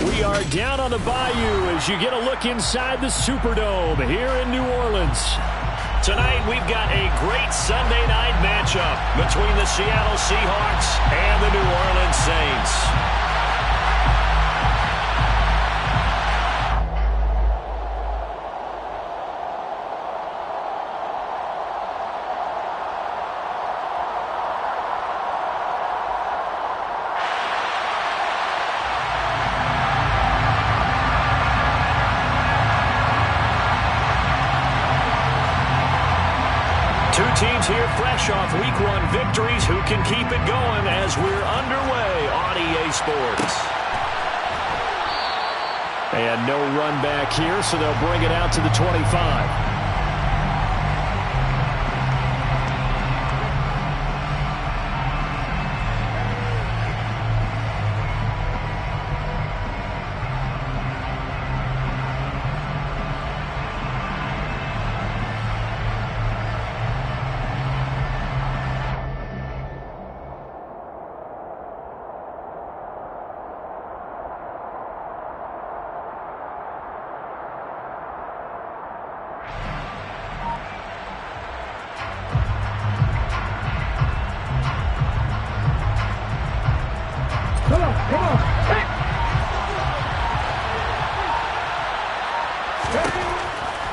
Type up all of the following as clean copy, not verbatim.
We are down on the Bayou as you get a look inside the Superdome here in New Orleans. Tonight we've got a great Sunday night matchup between the Seattle Seahawks and the New Orleans Saints. Two teams here fresh off Week 1 victories who can keep it going as we're underway on EA Sports. And no run back here, so they'll bring it out to the 25.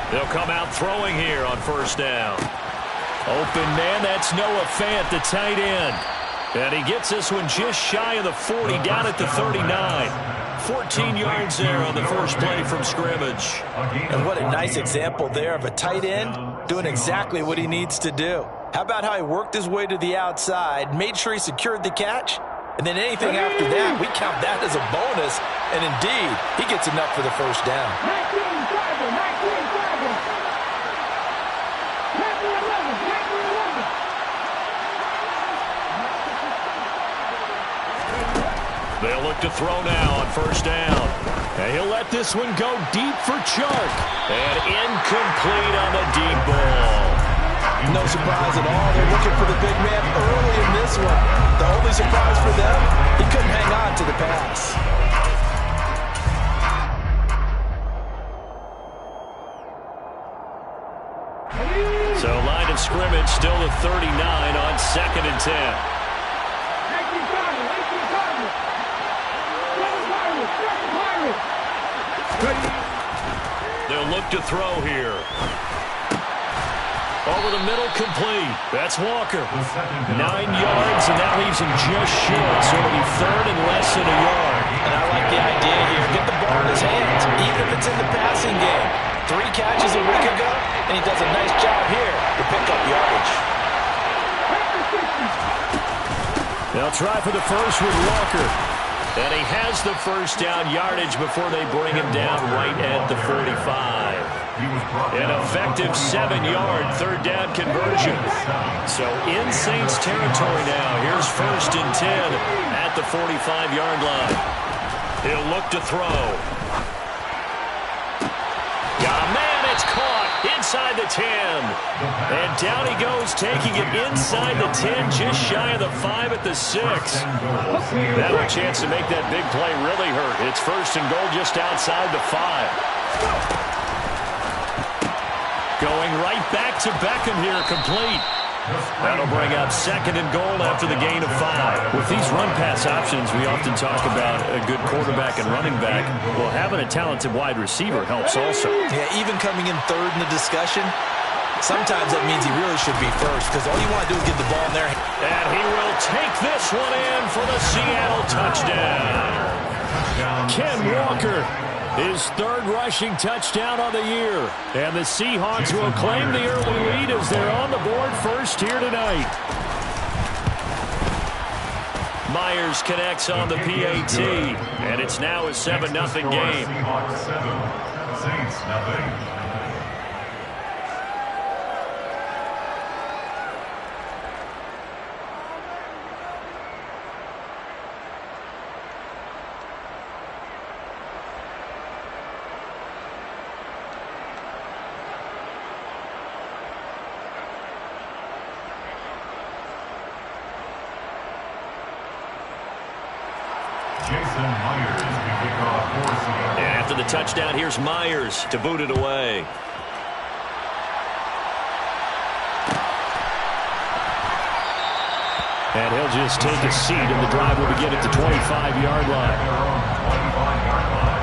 They'll come out throwing here on first down. Open man, that's Noah Fant, the tight end. And he gets this one just shy of the 40, down at the 39. 14 yards there on the first play from scrimmage. And what a nice example there of a tight end doing exactly what he needs to do. How about how he worked his way to the outside, made sure he secured the catch, and then anything after that, we count that as a bonus. And indeed, he gets enough for the first down. They'll look to throw now on first down. And he'll let this one go deep for Chark. And incomplete on the deep ball. No surprise at all. They're looking for the big man early in this one. The only surprise for them, he couldn't hang on to the pass. So line of scrimmage still at 39 on 2nd and 10. They'll look to throw here. Over the middle, complete. That's Walker. 9 yards, and that leaves him just short. So it'll be 3rd and less than a yard. And I like the idea here. Get the ball in his hands, even if it's in the passing game. 3 catches a week ago, and he does a nice job here to pick up yardage. They'll try for the first with Walker. And he has the first down yardage before they bring him down right at the 45. An effective 7-yard third down conversion. So in Saints territory now. Here's 1st and 10 at the 45-yard line. He'll look to throw. Got a man, it's caught inside the 10. And down he goes, taking it inside the 10, just shy of the 5 at the 6. That a chance to make that big play really hurt. It's 1st and goal just outside the 5. Going right back to Beckham here, complete. That'll bring up 2nd and goal after the gain of 5. With these run-pass options, we often talk about a good quarterback and running back. Well, having a talented wide receiver helps also. Yeah, even coming in 3rd in the discussion, sometimes that means he really should be 1st because all you want to do is get the ball in there. And he will take this one in for the Seattle touchdown. Ken Walker, his 3rd rushing touchdown on the year. And the Seahawks will claim the early lead as they're on the board first here tonight. Myers connects on the PAT, and it's now a 7-0 game. Saints nothing. Jason Myers to kick off for Seattle. And after the touchdown, here's Myers to boot it away. And he'll just take a seat, and the drive will begin at the 25-yard line. Their own 25-yard line.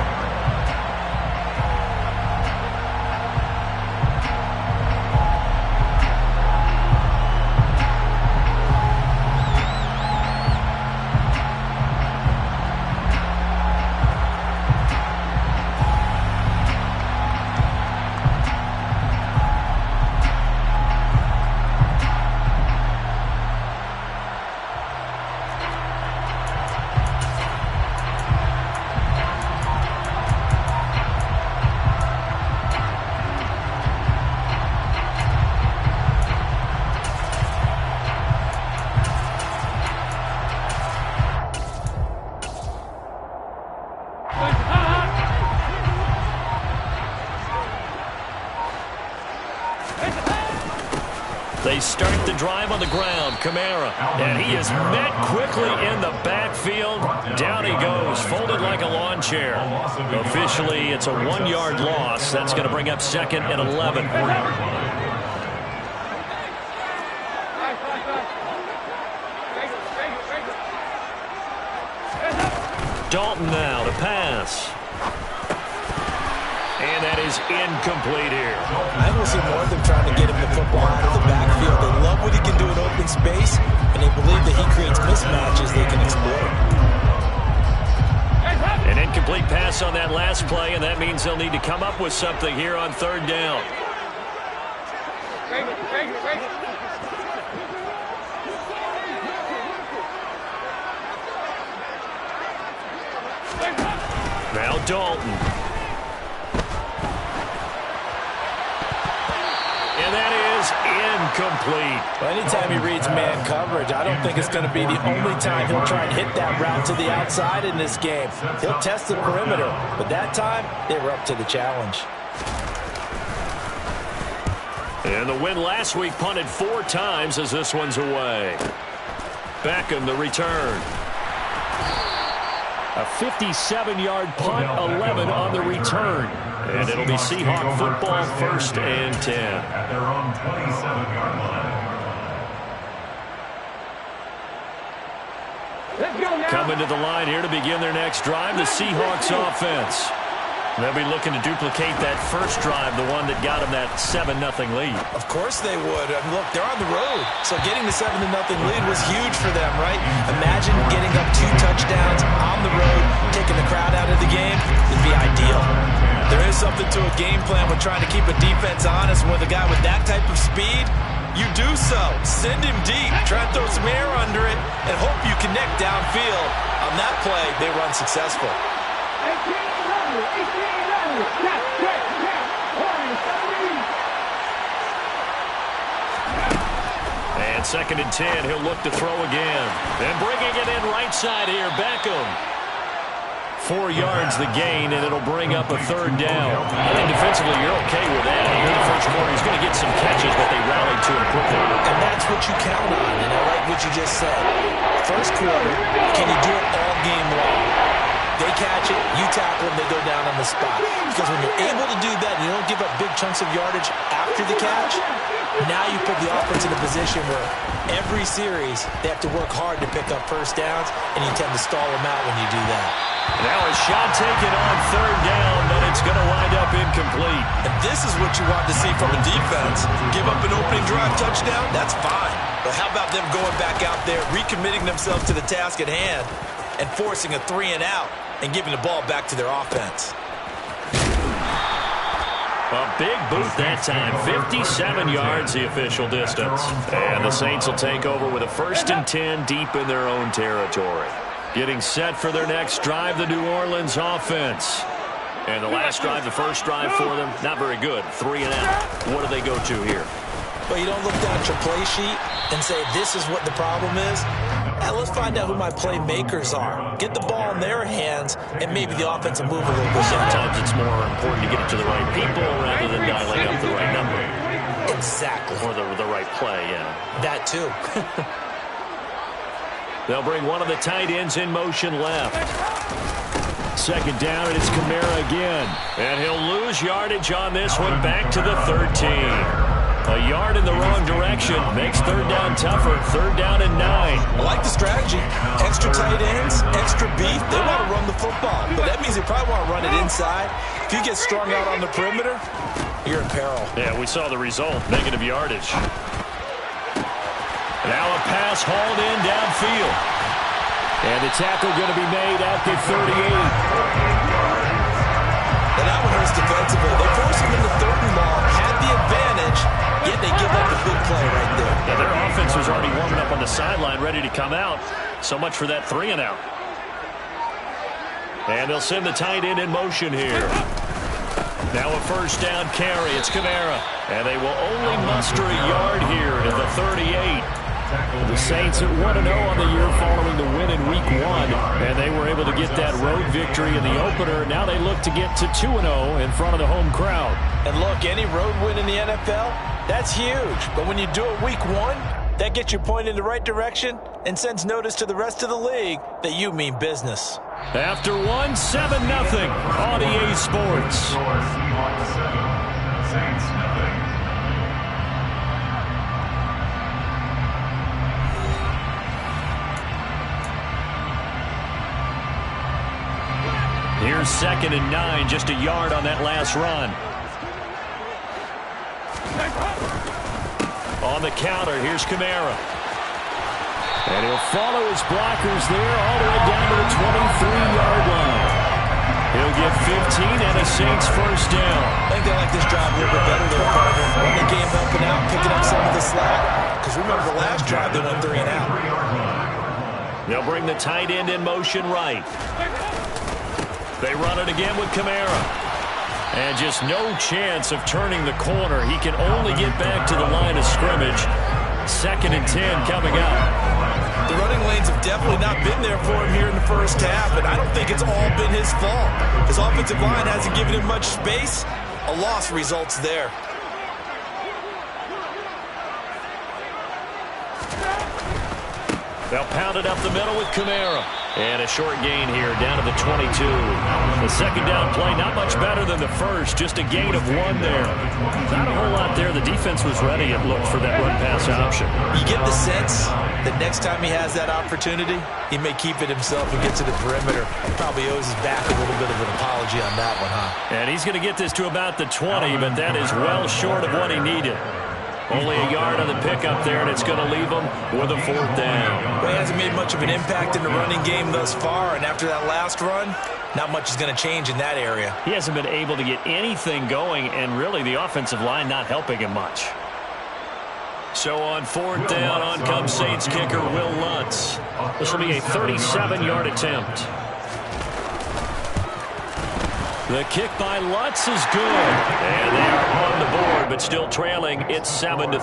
They start the drive on the ground. Kamara. And he is met quickly in the backfield. Down he goes, folded like a lawn chair. Officially, it's a 1-yard loss. That's going to bring up 2nd and 11. Dalton now to pass. And that is incomplete here. I will see more of them trying to get him the football out of the backfield. They love what he can do in open space, and they believe that he creates mismatches they can exploit. An incomplete pass on that last play, and that means they'll need to come up with something here on 3rd down. Now Dalton. And that is incomplete. Well, anytime he reads man coverage, I don't think it's going to be the only time he'll try and hit that route to the outside in this game. He'll test the perimeter, but that time, they were up to the challenge. And the win last week punted 4 times as this one's away. Beckham the return. A 57-yard punt, 11 on the return. And it'll be Seahawk football, 1st and 10. At their own 27-yard line. Coming to the line here to begin their next drive, the Seahawks offense. They'll be looking to duplicate that first drive, the one that got them that 7-0 lead. Of course they would. I mean, look, they're on the road. So getting the 7-0 lead was huge for them, right? Imagine getting up 2 touchdowns on the road, taking the crowd out of the game. It'd be ideal. There is something to a game plan with trying to keep a defense honest. And with a guy with that type of speed, you do so. Send him deep. Try and throw some air under it and hope you connect downfield. On that play, they run successful. And 2nd and 10, he'll look to throw again. And bringing it in right side here, Beckham. 4 yards the gain, and it'll bring up a 3rd down. I think defensively you're okay with that. Here in the first quarter, he's going to get some catches, but they rallied to him quickly. And that's what you count on, and I like what you just said. First quarter, can you do it all game long? They catch it, you tackle them, they go down on the spot. Because when you're able to do that and you don't give up big chunks of yardage after the catch, now you put the offense in a position where every series they have to work hard to pick up first downs, and you tend to stall them out when you do that. Now a shot taken on 3rd down, but it's going to wind up incomplete. And this is what you want to see from a defense. Give up an opening drive touchdown, that's fine. But how about them going back out there, recommitting themselves to the task at hand, and forcing a 3-and-out and giving the ball back to their offense. A big boot that time. 57 yards the official distance. And the Saints will take over with a 1st and 10 deep in their own territory. Getting set for their next drive, the New Orleans offense. And the last drive, the first drive for them, not very good. 3-and-out. What do they go to here? Well, you don't look down at your play sheet and say, this is what the problem is. Let's find out who my playmakers are. Get the ball in their hands, and maybe the offense will move a little bit. Sometimes it's more important to get it to the right people rather than dialing up the right number. Exactly. Or the right play, yeah. That too. They'll bring one of the tight ends in motion left. Second down, and it's Kamara again. And he'll lose yardage on this one, back to the 13. A yard in the wrong direction makes third down tougher. Third down and 9. I like the strategy. Extra tight ends, extra beef. They want to run the football, but that means they probably want to run it inside. If you get strung out on the perimeter, you're in peril. Yeah, we saw the result, negative yardage. Now a pass hauled in downfield. And the tackle going to be made at the 38. And that one hurts defensively. They force him into third and long, had the advantage, yet they give up a big play right there. Yeah, their offense was already warming up on the sideline, ready to come out. So much for that 3-and-out. And they'll send the tight end in motion here. Now a first down carry. It's Kamara. And they will only muster a yard here at the 38. The Saints at 1-0 on the year following the win in Week 1, and they were able to get that road victory in the opener. Now they look to get to 2-0 in front of the home crowd. And look, any road win in the NFL, that's huge. But when you do it Week 1, that gets you pointed in the right direction and sends notice to the rest of the league that you mean business. After 1, 7-0 on EA Sports. Seahawks 7, Saints nothing. Here's 2nd and 9, just a yard on that last run. On the counter, here's Kamara. And he'll follow his blockers there all the way down to the 23-yard line. He'll get 15 and a Saints first down. I think they like this drive a little bit better there, partner. Run the game helping out, picking up some of the slack. Because remember the last drive, they went 3 and out. They'll bring the tight end in motion right. They run it again with Kamara. And just no chance of turning the corner. He can only get back to the line of scrimmage. 2nd and 10 coming up. The running lanes have definitely not been there for him here in the first half, and I don't think it's all been his fault. His offensive line hasn't given him much space. A loss results there. They'll pound it up the middle with Kamara. And a short gain here down to the 22. The second down play, not much better than the first. Just a gain of 1 there. Not a whole lot there. The defense was ready, it looked, for that run-pass option. You get the sense that next time he has that opportunity, he may keep it himself and get to the perimeter. Probably owes his back a little bit of an apology on that one, huh? And he's going to get this to about the 20, but that is well short of what he needed. Only a yard on the pickup there, and it's going to leave him with a 4th down. Well, he hasn't made much of an impact in the running game thus far, and after that last run, not much is going to change in that area. He hasn't been able to get anything going, and really the offensive line not helping him much. So on 4th down, on comes Saints kicker Will Lutz. This will be a 37-yard attempt. The kick by Lutz is good. And they are on the board, but still trailing. It's 7-3.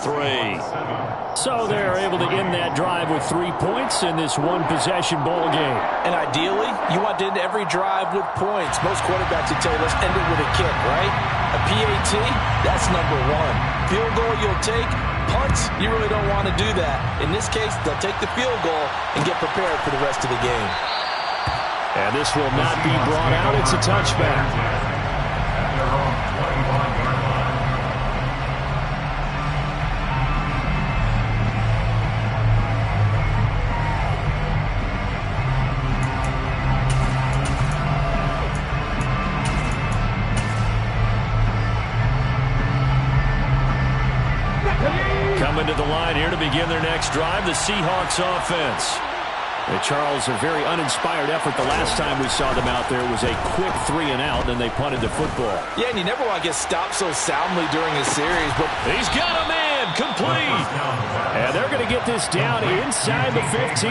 So they're able to end that drive with 3 points in this one-possession ball game. And ideally, you want to end every drive with points. Most quarterbacks would tell you, let's end it with a kick, right? A PAT, that's number 1. Field goal you'll take. Punts, you really don't want to do that. In this case, they'll take the field goal and get prepared for the rest of the game. And this will not be brought out. It's a touchback. Coming to the line here to begin their next drive, the Seahawks offense. Charles, a very uninspired effort the last time we saw them out there. It was a quick 3-and-out, and they punted the football. Yeah, and you never want to get stopped so soundly during a series. But he's got a man, complete. And they're going to get this down inside the 15.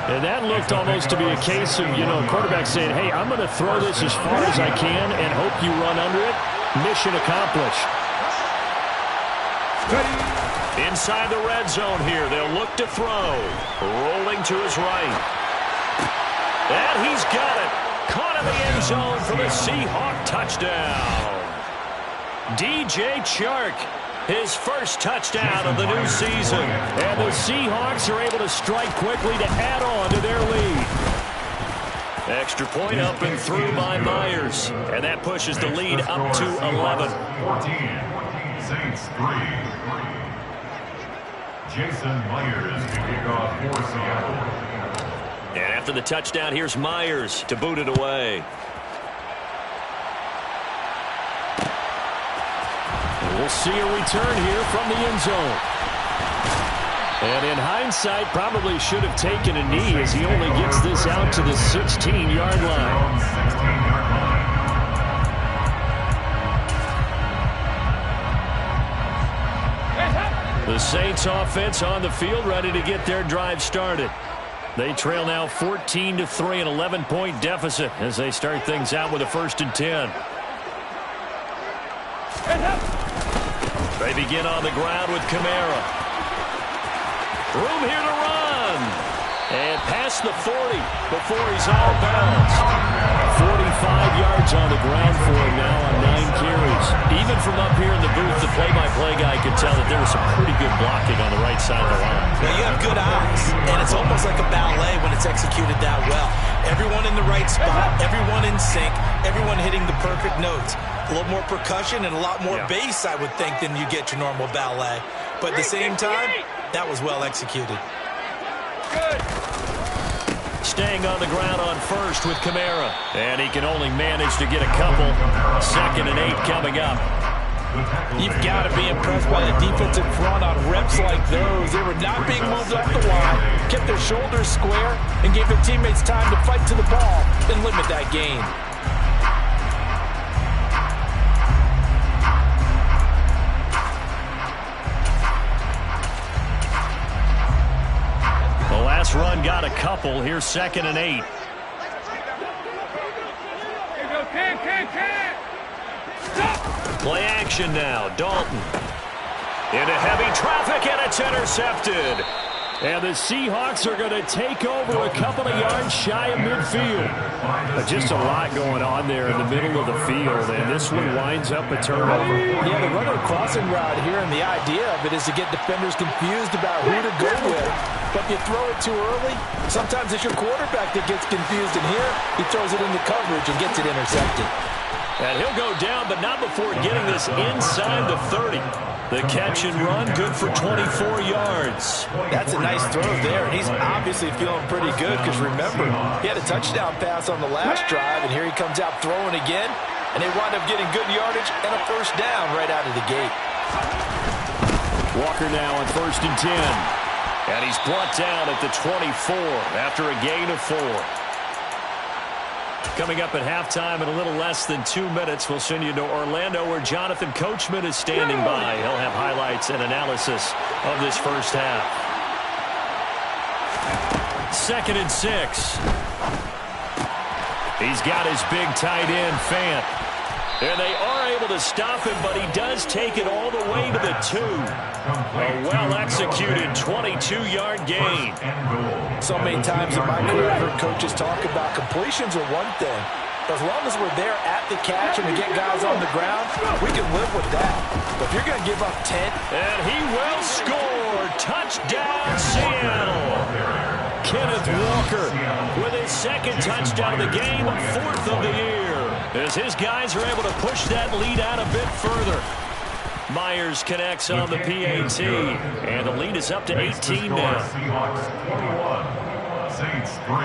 And that looked almost to be a case of, quarterback saying, hey, I'm going to throw this as far as I can and hope you run under it. Mission accomplished. Inside the red zone here, they'll look to throw. Rolling to his right. And he's got it. Caught in the end zone for the Seahawk touchdown. DJ Chark, his first touchdown of the new season. And the Seahawks are able to strike quickly to add on to their lead. Extra point up and through by Myers. And that pushes the lead up to 11. 14. Saints 3. Jason Myers to kick off for Seattle. And after the touchdown, here's Myers to boot it away. And we'll see a return here from the end zone. And in hindsight, probably should have taken a knee as he only gets this out to the 16-yard line. 16-yard line. The Saints offense on the field ready to get their drive started. They trail now 14-3, an 11-point deficit as they start things out with a 1st and 10. They begin on the ground with Kamara. Room here to run. And past the 40 before he's out of bounds. 45 yards on the ground for him now on 9 carries. Even from up here in the booth, the play-by-play guy could tell that there was some pretty good blocking on the right side of the line. Well, you have good eyes, and it's almost like a ballet when it's executed that well. Everyone in the right spot, everyone in sync, everyone hitting the perfect notes. A little more percussion and a lot more bass, I would think, than you get your normal ballet. But at the same time, that was well executed. Good. Staying on the ground on 1st with Kamara. And he can only manage to get a couple. 2nd and 8 coming up. You've got to be impressed by the defensive front on reps like those. They were not being moved up the line, kept their shoulders square, and gave their teammates time to fight to the ball and limit that gain. The last run got a couple. Here's 2nd and 8. Play action now. Dalton. Into heavy traffic, and it's intercepted. And the Seahawks are going to take over a couple of yards shy of midfield. Just a lot going on there in the middle of the field, and this one winds up a turnover. Yeah, the runner crossing route here, and the idea of it is to get defenders confused about who to go with. But if you throw it too early, sometimes it's your quarterback that gets confused, and here he throws it into coverage and gets it intercepted. And he'll go down, but not before getting this inside the 30. The catch and run, good for 24 yards. That's a nice throw there, and he's obviously feeling pretty good because, remember, he had a touchdown pass on the last drive, and here he comes out throwing again, and they wind up getting good yardage and a 1st down right out of the gate. Walker now on 1st and 10. And he's brought down at the 24 after a gain of 4. Coming up at halftime in a little less than 2 minutes, we'll send you to Orlando where Jonathan Coachman is standing by. He'll have highlights and analysis of this first half. 2nd and 6. He's got his big tight end, Fant. And they are able to stop him, but he does take it all the way to the 2. A well-executed 22-yard gain. So many times in my career, I've heard coaches talk about completions are one thing. But as long as we're there at the catch and we get guys on the ground, we can live with that. But if you're going to give up 10. And he will score. Touchdown, Seattle. Kenneth Walker with his 2nd touchdown of the game, 4th of the year. As his guys are able to push that lead out a bit further. Myers connects on the PAT, and the lead is up to 18 now. Seahawks 21, Saints 3.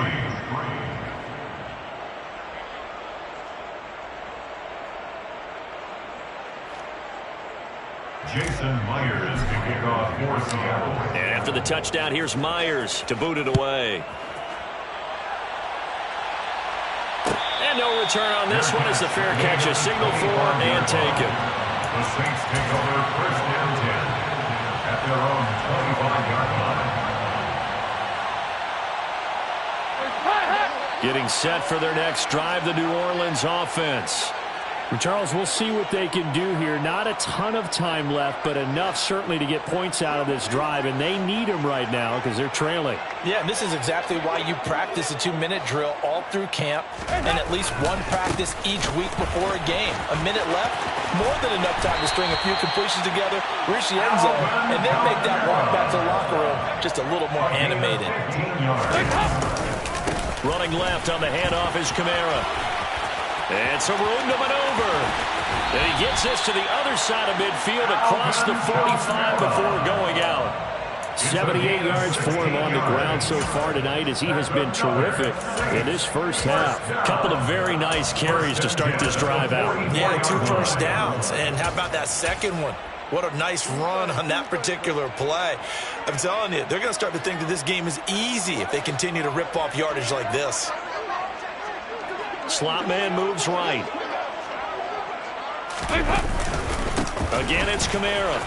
Jason Myers to kick off for Seattle. And after the touchdown, here's Myers to boot it away. And no return on this one as the fair catch is signaled for and taken. The Saints take over 1st and 10 at their own 25-yard line. Getting set for their next drive, the New Orleans offense. Charles, we'll see what they can do here. Not a ton of time left, but enough certainly to get points out of this drive, and they need them right now because they're trailing. Yeah, and this is exactly why you practice a 2-minute drill all through camp and at least one practice each week before a game. A minute left, more than enough time to string a few completions together, reach the end zone, and then make that walk back to the locker room just a little more animated. Running left on the handoff is Kamara. And some room to maneuver. And he gets this to the other side of midfield across the 45 before going out. 78 yards for him on the ground so far tonight as he has been terrific in this first half. Couple of very nice carries to start this drive out. Yeah, 2 first downs. And how about that second one? What a nice run on that particular play. I'm telling you, they're going to start to think that this game is easy if they continue to rip off yardage like this. Slot man moves right. Again, it's Kamara.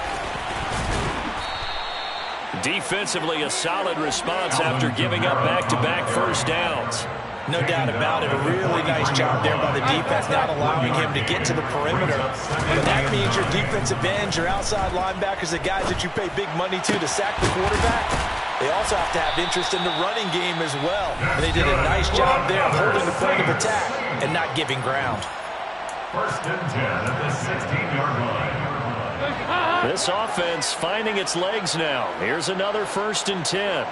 Defensively, a solid response after giving up back-to-back first downs. No doubt about it. A really nice job there by the defense, not allowing him to get to the perimeter. But that means your defensive ends, your outside linebackers, the guys that you pay big money to sack the quarterback, they also have to have interest in the running game as well. And they did a nice job there holding the point of attack and not giving ground. 1st and 10 at the 16-yard line. This offense finding its legs now. Here's another 1st and 10.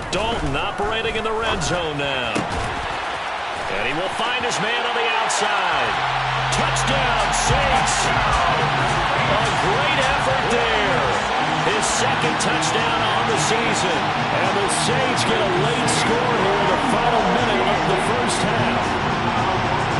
Dalton operating in the red zone now. And he will find his man on the outside. Touchdown, Saints. A great effort there. His 2nd touchdown on the season. And the Saints get a late score here in the final minute of the first half.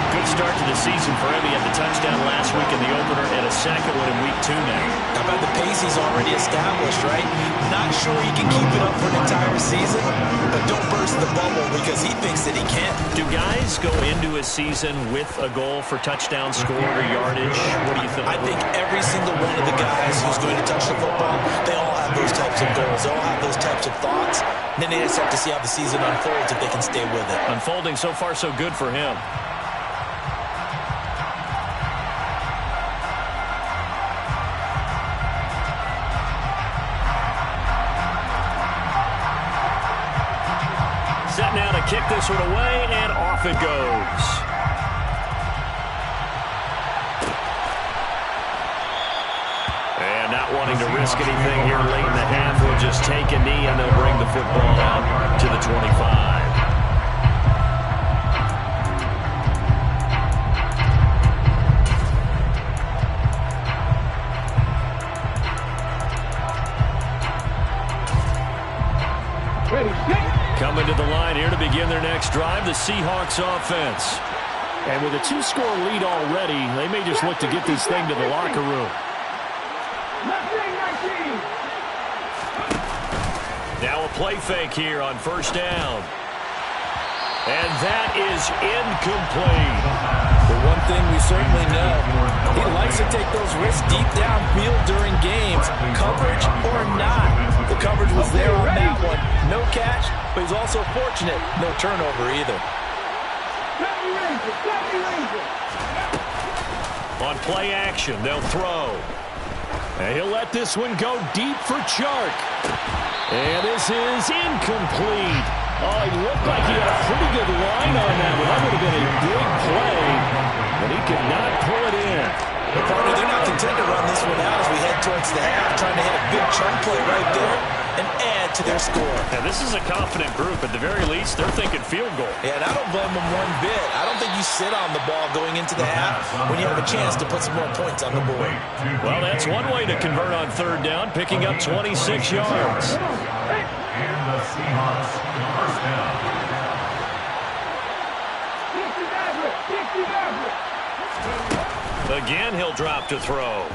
Good start to the season for him. He had the touchdown last week in the opener and a second one in week 2 now. How about the pace he's already established, right? Not sure he can keep it up for an entire season, but don't burst the bubble because he thinks that he can. Do guys go into a season with a goal for touchdown scored or yardage? What do you think? I think every single one of the guys who's going to touch the football, they all have those types of goals. They all have those types of thoughts. And then they just have to see how the season unfolds if they can stay with it. Unfolding so far so good for him. Set now to kick this one away, and off it goes. And not wanting to risk anything here late in the half, will just take a knee, and they'll bring the football out to the 25. Coming to the line here to begin their next drive, the Seahawks offense. And with a 2-score lead already, they may just look to get this thing to the locker room. Now a play fake here on 1st down. And that is incomplete. The one thing we certainly know, he likes to take those risks deep downfield during games, coverage or not. The coverage was there on that one. No catch, but he's also fortunate. No turnover either. On play action, they'll throw. And he'll let this one go deep for Chark. And this is incomplete. Oh, he looked like he had a pretty good line on that one. That would have been a big play, but he could not pull it in. Partner, they're not content to run this one out as we head towards the half, trying to hit a big chunk play right there and add to their score. Now, this is a confident group. At the very least, they're thinking field goal. Yeah, and I don't blame them one bit. I don't think you sit on the ball going into the half when you have a chance to put some more points on the board. Well, that's one way to convert on 3rd down, picking up 26 yards. And the Seahawks, 1st down. Again, he'll drop to throw.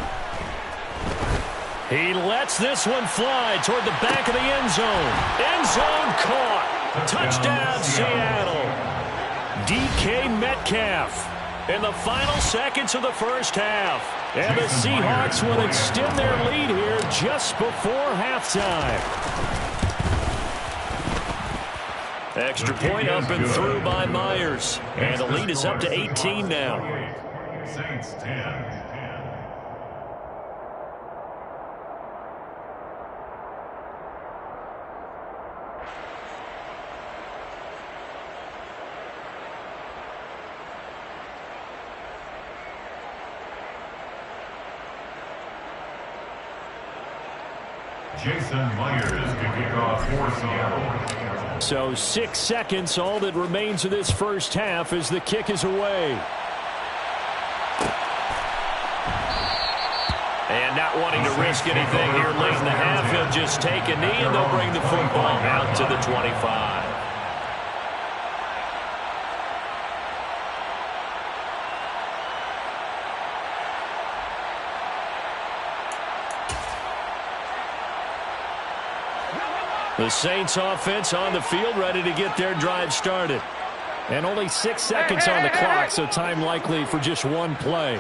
He lets this one fly toward the back of the end zone. End zone caught. Touchdown, Seattle. DK Metcalf in the final seconds of the first half. And the Seahawks will extend their lead here just before halftime. Extra point up and through by Myers. And the lead is up to 18 now. Saints 10. Jason Myers to kick off for Seattle. So 6 seconds, all that remains of this first half as the kick is away. And not wanting to risk anything here late in the half, he'll just take a knee and they'll bring the football out to the 25. The Saints offense on the field, ready to get their drive started. And only 6 seconds on the clock, so time likely for just one play.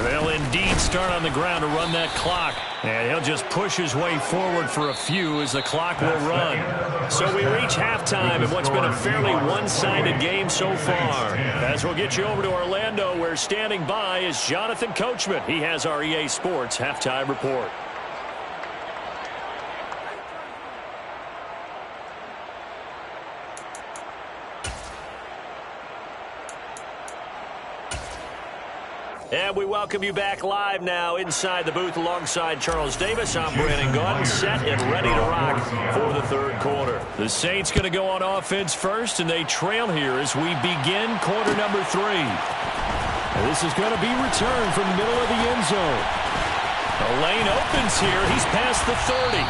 They'll indeed start on the ground to run that clock. And he'll just push his way forward for a few as the clock will run. So we reach halftime in what's been a fairly one-sided game so far. As we'll get you over to Orlando, where standing by is Jonathan Coachman. He has our EA Sports halftime report. And we welcome you back live now inside the booth alongside Charles Davis. I'm Brandon Gaudin, set and ready to rock for the third quarter. The Saints going to go on offense first, and they trail here as we begin quarter number 3. And this is going to be returned from the middle of the end zone. The lane opens here. He's past the 30.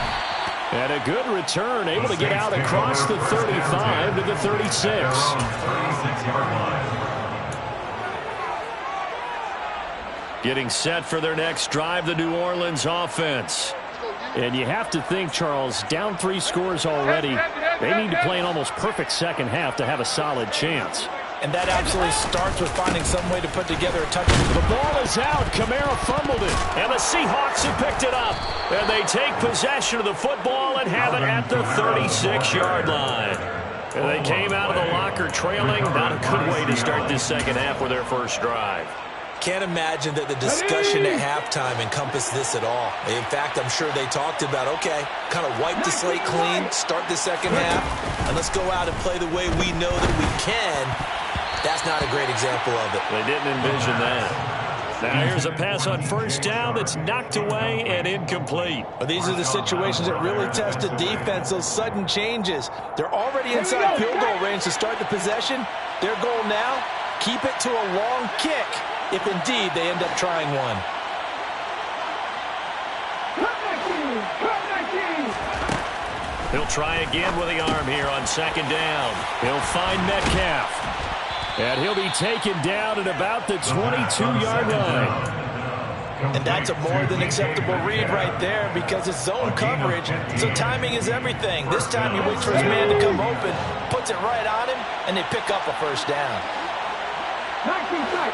And a good return, able to get out across the 35 to the 36. Getting set for their next drive, the New Orleans offense. And you have to think, Charles, down 3 scores already. They need to play an almost perfect second half to have a solid chance. And that absolutely starts with finding some way to put together a touchdown. The ball is out. Kamara fumbled it. And the Seahawks have picked it up. And they take possession of the football and have it at the 36-yard line. And they came out of the locker trailing. Not a good way to start this second half with their first drive. Can't imagine that the discussion at halftime encompassed this at all. In fact, I'm sure they talked about, okay, kind of wipe the slate clean, start the second half, and let's go out and play the way we know that we can. That's not a great example of it. They didn't envision that. Now here's a pass on first down that's knocked away and incomplete. But these are the situations that really test the defense, those sudden changes. They're already inside field goal range to start the possession. Their goal now, keep it to a long kick, if indeed they end up trying one. He'll try again with the arm here on second down. He'll find Metcalf. And he'll be taken down at about the 22-yard line. And that's a more than acceptable read right there because it's zone coverage, so timing is everything. This time he waits for his man to come open, puts it right on him, and they pick up a first down. 19 tight.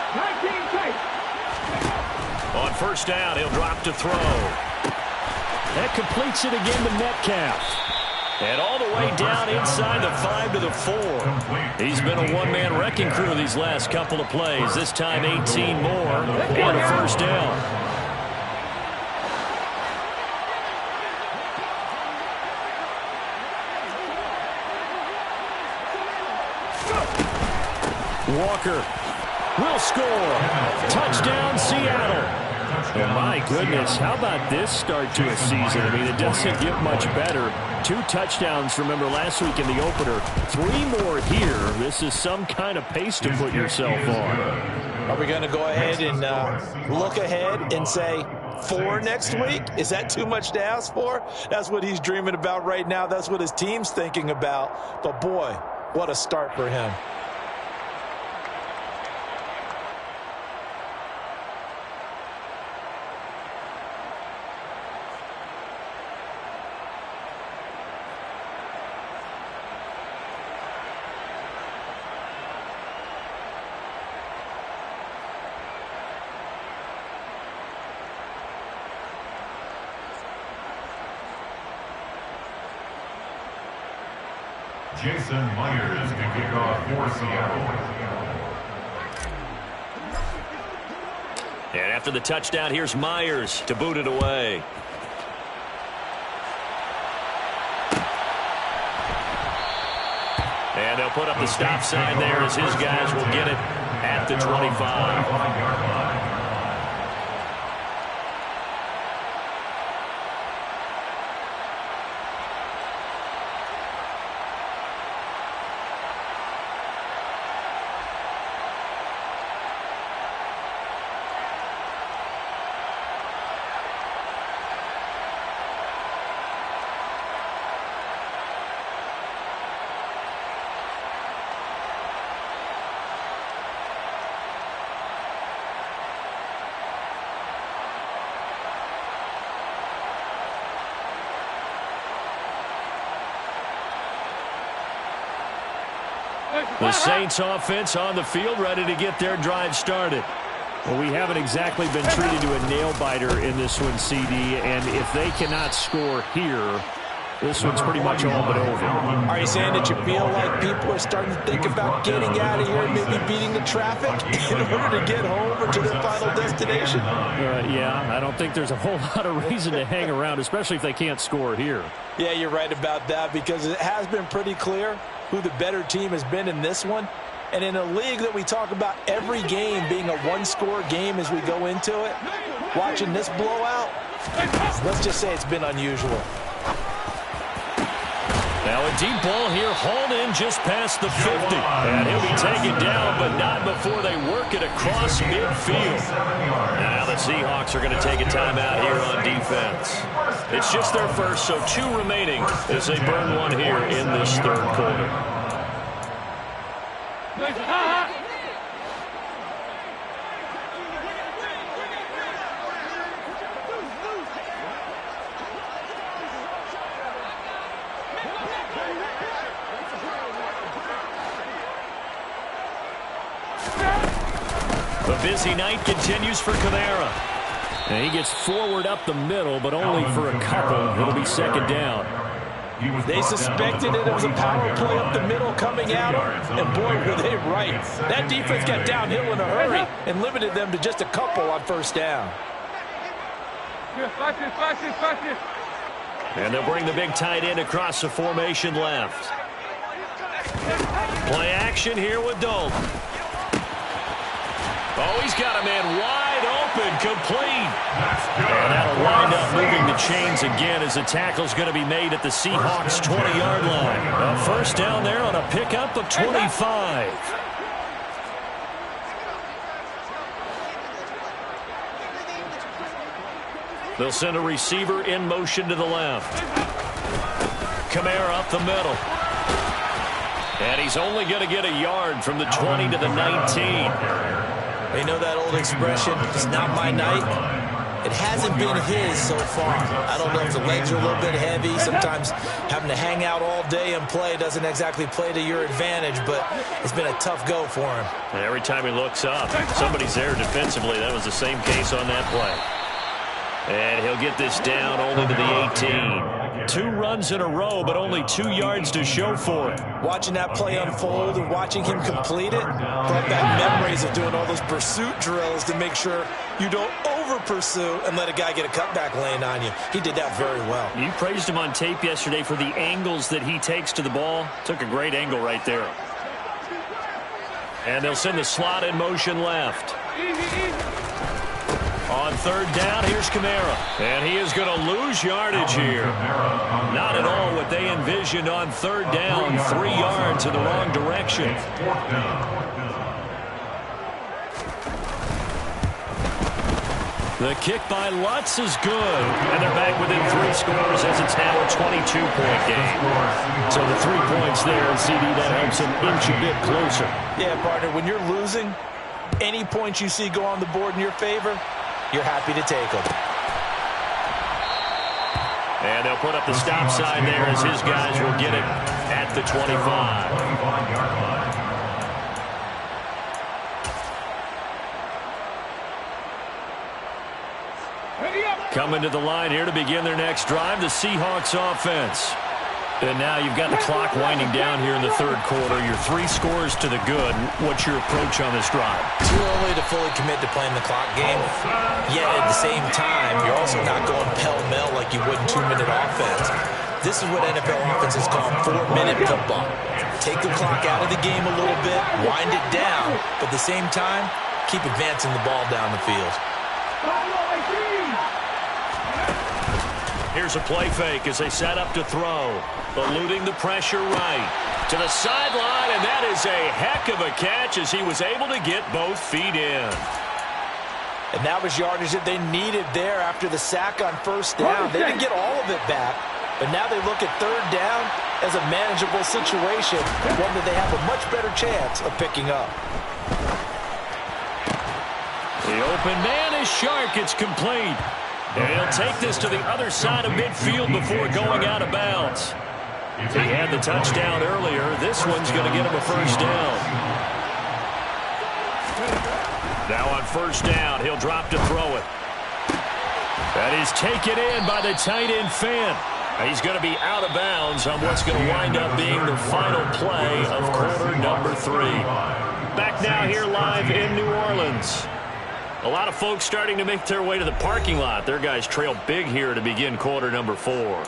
On first down, he'll drop to throw. That completes it again to Metcalf. And all the way down inside the 5 to the 4. He's been a one-man wrecking crew these last couple of plays. This time 18 more and a first down. Walker will score. Touchdown, Seattle. And my goodness, how about this start to a season? I mean, it doesn't get much better. 2 touchdowns, remember, last week in the opener. 3 more here. This is some kind of pace to put yourself on. Are we going to go ahead and look ahead and say 4 next week? Is that too much to ask for? That's what he's dreaming about right now. That's what his team's thinking about. But, boy, what a start for him. Jason Myers to kick off for Seattle. And after the touchdown, here's Myers to boot it away. And they'll put up the stop sign there as his guys will get it at the 25. The Saints offense on the field, ready to get their drive started. Well, we haven't exactly been treated to a nail-biter in this one, CD, and if they cannot score here, this one's pretty much all but over. Are you saying that you feel like people are starting to think about getting out of here and maybe beating the traffic in order to get home or to their final destination? Yeah, I don't think there's a whole lot of reason to hang around, especially if they can't score here. Yeah, you're right about that because it has been pretty clear who the better team has been in this one. And in a league that we talk about every game being a one-score game as we go into it, watching this blowout, let's just say it's been unusual. Now a deep ball here, hauled in just past the 50. And he'll be taken down, but not before they work it across midfield. Now the Seahawks are going to take a timeout here on defense. It's just their first, so 2 remaining as they burn one here in this third quarter. The busy night continues for Kamara. And he gets forward up the middle, but only for a couple. It'll be second down. They suspected it was a power play up the middle coming at them, and boy, were they right. That defense got downhill in a hurry and limited them to just a couple on first down. And they'll bring the big tight end across the formation left. Play action here with Dalton. Oh, he's got a man wide open, complete. And that'll wind up moving the chains again as the tackle's going to be made at the Seahawks' 20-yard line. A first down there on a pickup of 25. They'll send a receiver in motion to the left. Kamara up the middle. And he's only going to get a yard from the 20 to the 19. You know that old expression, it's not my night? It hasn't been his so far. I don't know if the legs are a little bit heavy. Sometimes having to hang out all day and play doesn't exactly play to your advantage, but it's been a tough go for him. And every time he looks up, somebody's there defensively. That was the same case on that play. And he'll get this down only to the 18. 2 runs in a row, but only 2 yards to show for it. Watching that play unfold and watching him complete it brought back memories of doing all those pursuit drills to make sure you don't over-pursue and let a guy get a cutback lane on you. He did that very well. You praised him on tape yesterday for the angles that he takes to the ball. Took a great angle right there. And they'll send the slot in motion left. On third down, here's Kamara. And he is going to lose yardage here. Not at all what they envisioned on third down. 3 yards in the wrong direction. The kick by Lutz is good. And they're back within 3 scores as it's now a 22-point game. So the 3 points there, and CD, that helps them inch a bit closer. Yeah, partner, when you're losing, any points you see go on the board in your favor, you're happy to take them. And they'll put up the stop sign there as his guys will get it at the 25. Coming to the line here to begin their next drive, the Seahawks offense. And now you've got the clock winding down here in the third quarter. Your 3 scores to the good. What's your approach on this drive? Too early to fully commit to playing the clock game. Yet at the same time, you're also not going pell-mell like you would in 2-minute offense. This is what NFL offenses call 4-minute football. Take the clock out of the game a little bit, wind it down, but at the same time, keep advancing the ball down the field. Here's a play fake as they set up to throw. Eluding the pressure right. To the sideline, and that is a heck of a catch as he was able to get both feet in. And that was yardage that they needed there after the sack on first down. They didn't get all of it back, but now they look at third down as a manageable situation, one that they have a much better chance of picking up. The open man is Shark. It's complete. And he'll take this to the other side of midfield before going out of bounds. He had the touchdown earlier. This one's going to get him a first down. Now on first down, he'll drop to throw it. That is taken in by the tight end Fant. He's going to be out of bounds on what's going to wind up being the final play of quarter number 3. Back now here live in New Orleans. A lot of folks starting to make their way to the parking lot. Their guys trail big here to begin quarter number 4.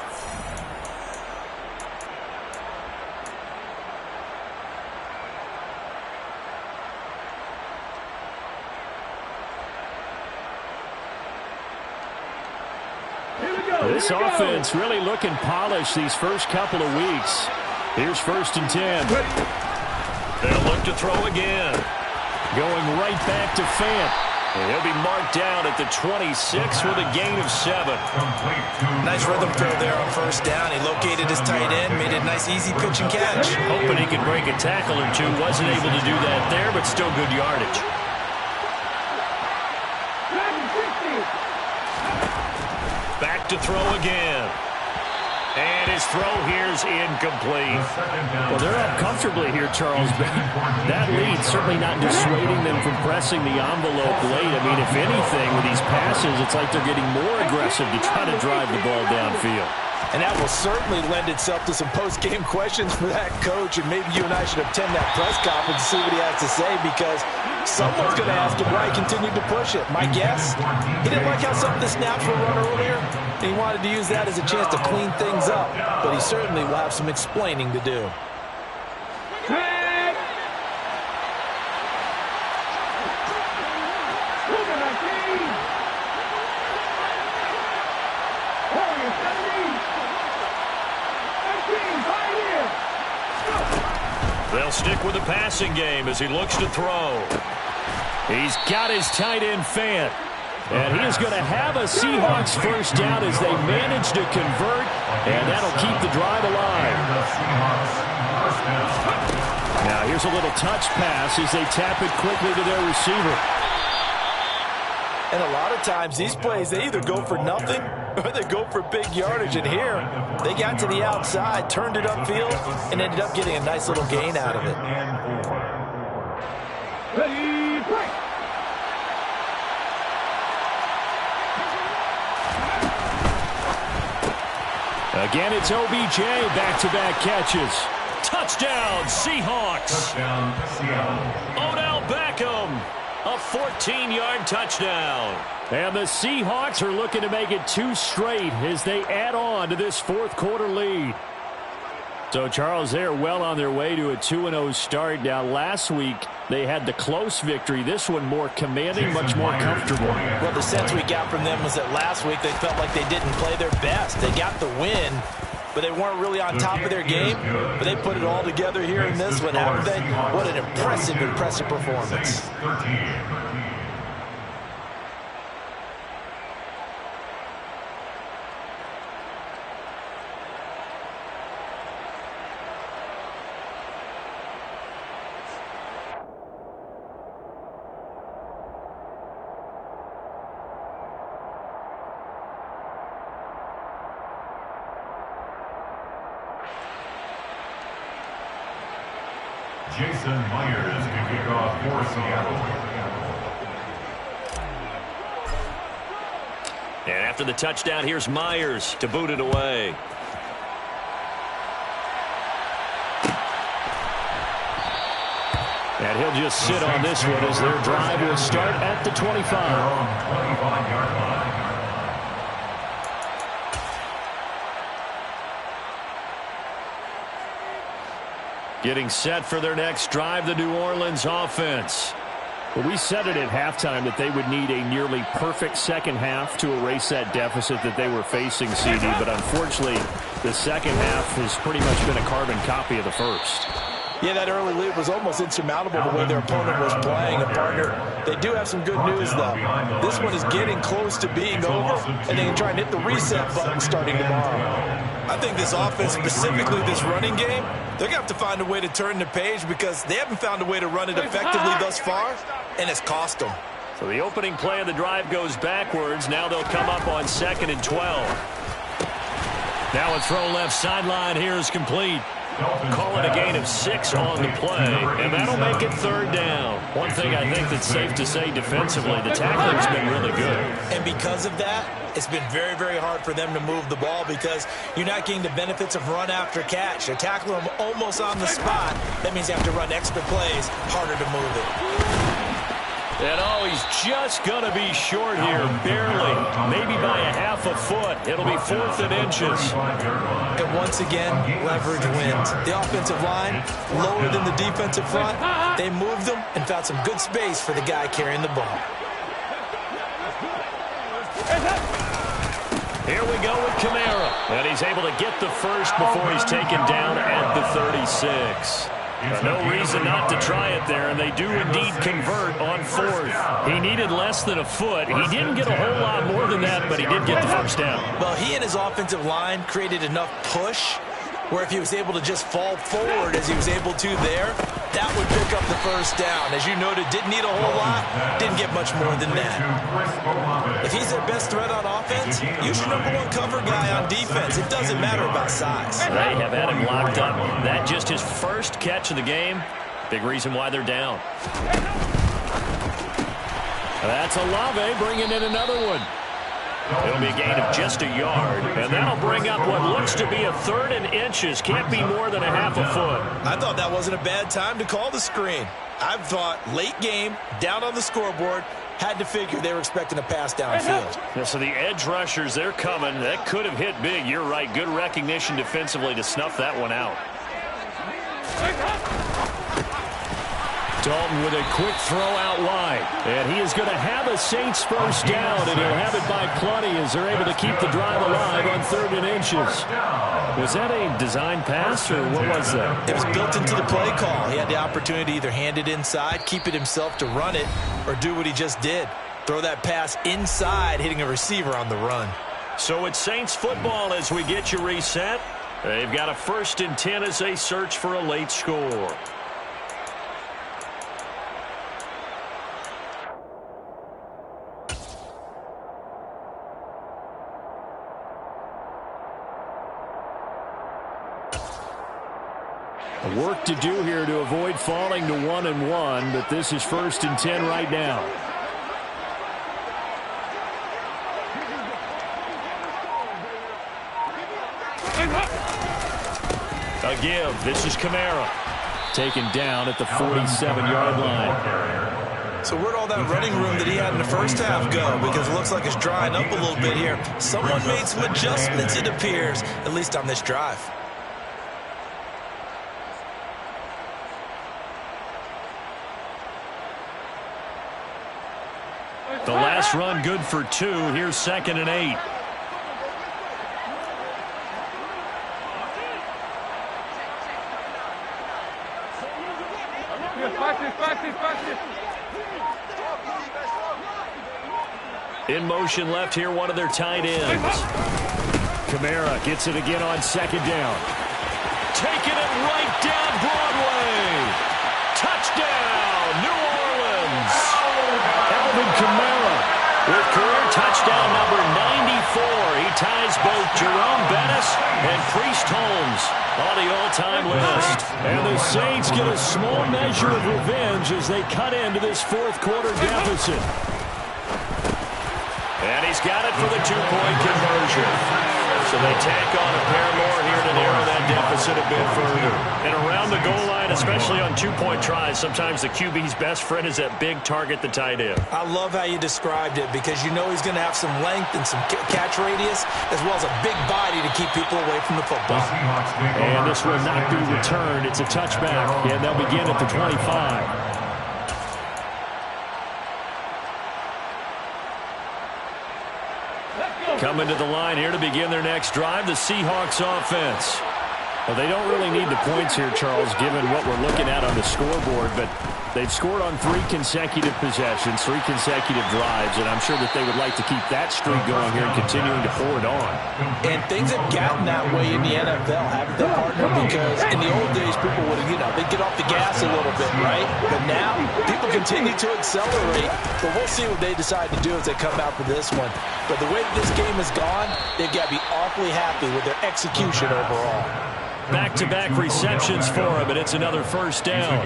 This offense really looking polished these first couple of weeks. Here's first and 10. They'll look to throw again. Going right back to Fant. And he'll be marked down at the 26 with a gain of 7. Nice rhythm throw there on first down. He located his tight end, made a nice easy pitch and catch. Hoping he could break a tackle or two. Wasn't able to do that there, but still good yardage. Back to throw again. And his throw here's incomplete. Well, they're up comfortably here, Charles. But that lead certainly not dissuading them from pressing the envelope late. I mean, if anything, with these passes, it's like they're getting more aggressive to try to drive the ball downfield. And that will certainly lend itself to some post-game questions for that coach. And maybe you and I should attend that press conference and see what he has to say, because someone's going to ask him why he continued to push it. My guess, he didn't like how some of the snaps were run earlier. He wanted to use that as a chance to clean things up. But he certainly will have some explaining to do. They'll stick with the passing game as he looks to throw. He's got his tight end Fant. And he is going to have a Seahawks first down as they manage to convert, and that'll keep the drive alive. Now here's a little touch pass as they tap it quickly to their receiver. And a lot of times these plays, they either go for nothing or they go for big yardage. And here, they got to the outside, turned it upfield, and ended up getting a nice little gain out of it. Ready, break. Again, it's OBJ, back-to-back catches. Touchdown, Seahawks. Odell Beckham, a 14-yard touchdown. And the Seahawks are looking to make it 2 straight as they add on to this fourth quarter lead. So, Charles, they're well on their way to a 2-0 start. Now, last week, they had the close victory. This one more commanding, much more comfortable. Well, the sense we got from them was that last week they felt like they didn't play their best. They got the win, but they weren't really on top of their game. But they put it all together here in this one, haven't they? What an impressive performance. Jason Myers to kick off for Seattle. And after the touchdown, here's Myers to boot it away. And he'll just sit on this one as their drive will start at the 25. 25-yard line. Getting set for their next drive, the New Orleans offense. Well, we said it at halftime that they would need a nearly perfect second half to erase that deficit that they were facing, CD. But unfortunately, the second half has pretty much been a carbon copy of the first. Yeah, that early lead was almost insurmountable the way their opponent was playing. And, partner, they do have some good news, though. This one is getting close to being over, and they can try and hit the reset button starting tomorrow. I think this offense, specifically this running game, they're going to have to find a way to turn the page because they haven't found a way to run it effectively thus far, and it's cost them. So the opening play of the drive goes backwards. Now they'll come up on 2nd and 12. Now a throw left sideline here is complete. Call it a gain of 6 on the play, and that'll make it 3rd down. One thing I think that's safe to say defensively, the tackling's been really good. And because of that, it's been very, very hard for them to move the ball because you're not getting the benefits of run after catch. They tackle them almost on the spot. That means you have to run extra plays, harder to move it. And oh, he's just going to be short here, barely, maybe by a half a foot. It'll be 4th and inches. And once again, leverage wins. The offensive line, lower than the defensive front. They moved them and found some good space for the guy carrying the ball. Here we go with Kamara. And he's able to get the first before he's taken down at the 36. No reason not to try it there, and they do indeed convert on 4th. He needed less than a foot. He didn't get a whole lot more than that, but he did get the first down. Well, he and his offensive line created enough push where if he was able to just fall forward as he was able to there, that would pick up the first down. As you noted, didn't need a whole lot, didn't get much more than that. If he's their best threat on offense, use your #1 cover guy on defense. It doesn't matter about size. They have had him locked up. That just his first catch of the game. Big reason why they're down. That's Olave bringing in another one. It'll be a gain of just a yard, and that'll bring up what looks to be a 3rd and inches. Can't be more than a half a foot. I thought that wasn't a bad time to call the screen. I thought late game, down on the scoreboard, had to figure they were expecting a pass downfield. Yeah, so the edge rushers, they're coming. That could have hit big. You're right. Good recognition defensively to snuff that one out. Dalton with a quick throw out wide. And he is going to have a Saints first down, and he'll have it by plenty as they're able to keep the drive alive on 3rd and inches. Was that a design pass, or what was that? It was built into the play call. He had the opportunity to either hand it inside, keep it himself to run it, or do what he just did. Throw that pass inside, hitting a receiver on the run. So it's Saints football as we get you reset. They've got a 1st and 10 as they search for a late score. Work to do here to avoid falling to 1-1, but this is 1st and 10 right now. A give. This is Kamara. Taken down at the 47-yard line. So where'd all that running room that he had in the first half go? Because it looks like it's drying up a little bit here. Someone made some adjustments, it appears, at least on this drive. The last run good for 2. Here's 2nd and 8. In motion left here, one of their tight ends. Kamara gets it again on 2nd down. Taking it right down Broadway. Touchdown, New Orleans. Alvin Kamara with career touchdown number 94. He ties both Jerome Bettis and Priest Holmes on the all-time list. And the Saints get a small measure of revenge as they cut into this 4th quarter deficit. And he's got it for the 2-point conversion. So they tack on a pair more here to narrow that deficit a bit further. And around the goal line, especially on 2-point tries, sometimes the QB's best friend is that big target, the tight end. I love how you described it because you know he's going to have some length and some catch radius as well as a big body to keep people away from the football. And this will not be returned. It's a touchback, and they'll begin at the 25. Coming to the line here to begin their next drive, the Seahawks offense. Well, they don't really need the points here, Charles, given what we're looking at on the scoreboard, but they've scored on 3 consecutive possessions, 3 consecutive drives, and I'm sure that they would like to keep that streak going here and continuing to pour it on. And things have gotten that way in the NFL, haven't they, partner? Because in the old days, people would, they'd get off the gas a little bit, right? But now, people continue to accelerate, but we'll see what they decide to do as they come out for this one. But the way that this game has gone, they've got to be awfully happy with their execution overall. Back-to-back receptions for him, and it's another first down.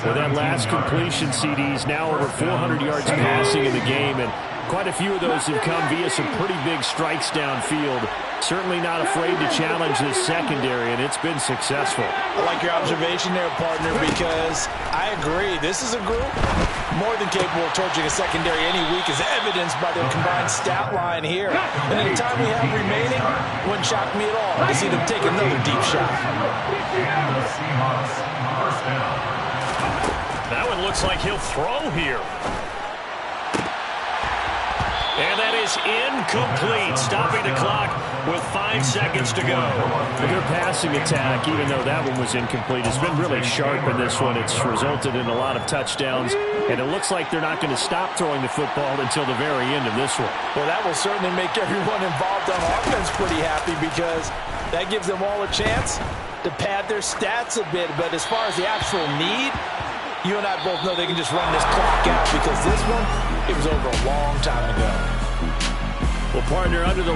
With that last completion, CD's now over 400 yards passing in the game, and quite a few of those have come via some pretty big strikes downfield. Certainly not afraid to challenge this secondary, and it's been successful. I like your observation there, partner, because I agree. This is a group more than capable of torching a secondary any week, as evidenced by their combined stat line here. And in the time we have remaining, wouldn't shock me at all to see them take another deep shot. The Seahawks, first down. That one looks like he'll throw here. And that is incomplete, stopping the clock with 5 seconds to go. Their passing attack, even though that one was incomplete, has been really sharp in this one. It's resulted in a lot of touchdowns, and it looks like they're not going to stop throwing the football until the very end of this one. Well, that will certainly make everyone involved on offense pretty happy, because that gives them all a chance to pad their stats a bit. But as far as the actual need, you and I both know they can just run this clock out, because this one, it was over a long time ago. Well, partner, under the